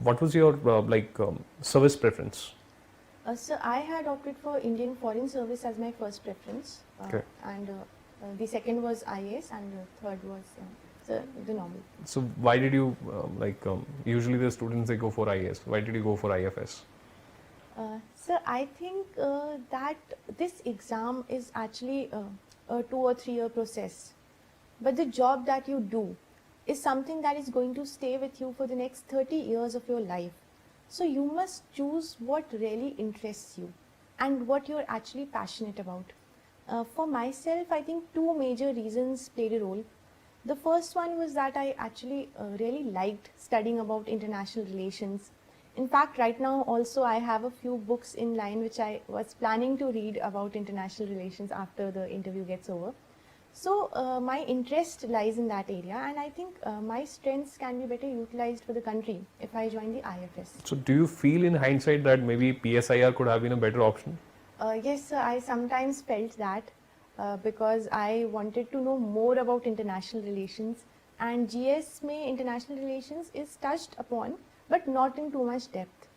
what was your service preference? So I had opted for Indian Foreign Service as my first preference, Okay. and the second was IAS, and the third was the normal. So why did you usually the students they go for IAS? Why did you go for IFS? So I think that this exam is actually a 2 or 3 year process, but the job that you do is something that is going to stay with you for the next 30 years of your life. So you must choose what really interests you and what you're actually passionate about. For myself, I think two major reasons played a role. The first one was that I actually really liked studying about international relations. In fact, right now also I have a few books in line which I was planning to read about international relations after the interview gets over. So my interest lies in that area, and I think my strengths can be better utilized for the country if I join the IFS. So do you feel in hindsight that maybe PSIR could have been a better option? Yes, sir, I sometimes felt that because I wanted to know more about international relations, and GS May international relations is touched upon but not in too much depth.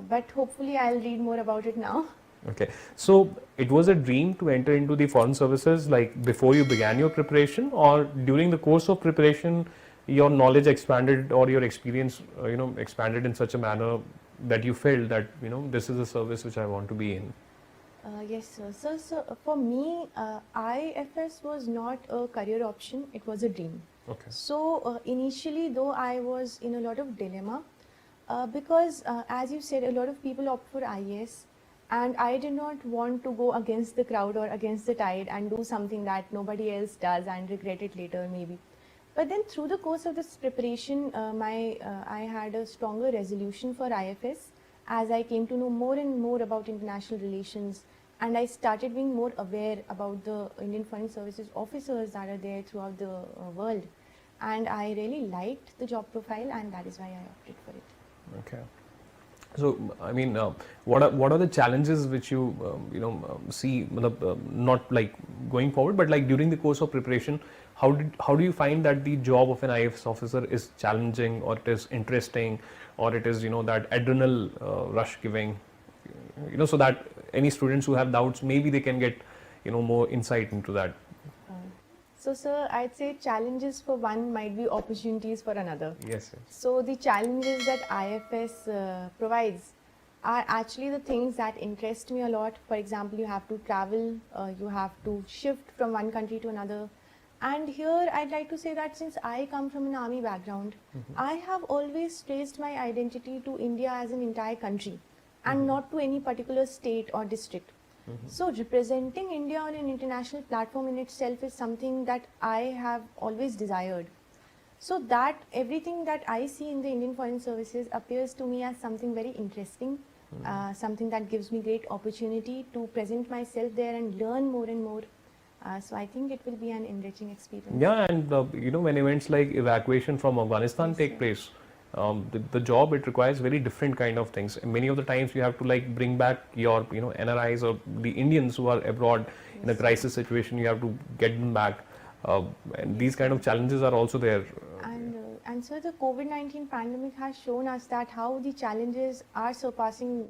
But hopefully I'll read more about it now. Okay, so it was a dream to enter into the foreign services like before you began your preparation, or during the course of preparation your knowledge expanded or your experience expanded in such a manner that you felt that this is a service which I want to be in? Yes, sir. So for me, IFS was not a career option, it was a dream. Okay. So initially, though, I was in a lot of dilemma because as you said, a lot of people opt for IAS, and I did not want to go against the crowd or against the tide and do something that nobody else does and regret it later maybe. But then through the course of this preparation, I had a stronger resolution for IFS as I came to know more and more about international relations, and I started being more aware about the Indian Foreign Services officers that are there throughout the world. And I really liked the job profile, and that is why I opted for it. Okay. So, I mean, what are the challenges which you see, not like going forward, but like during the course of preparation? How do you find that the job of an IFS officer is challenging, or it is interesting, or it is that adrenal rush giving, so that any students who have doubts maybe they can get more insight into that. So, sir, I'd say challenges for one might be opportunities for another. Yes, yes. So, the challenges that IFS provides are actually the things that interest me a lot. For example, you have to travel, you have to shift from one country to another. And here, I'd like to say that since I come from an army background, I have always traced my identity to India as an entire country and not to any particular state or district. So representing India on an international platform in itself is something that I have always desired. So that everything that I see in the Indian Foreign Services appears to me as something very interesting, something that gives me great opportunity to present myself there and learn more and more. So I think it will be an enriching experience. Yeah, and when events like evacuation from Afghanistan take place, the job, it requires very different kind of things. And many of the times you have to like bring back your NRIs or the Indians who are abroad in a crisis situation. You have to get them back, and these kind of challenges are also there. And so the COVID-19 pandemic has shown us that how the challenges are surpassing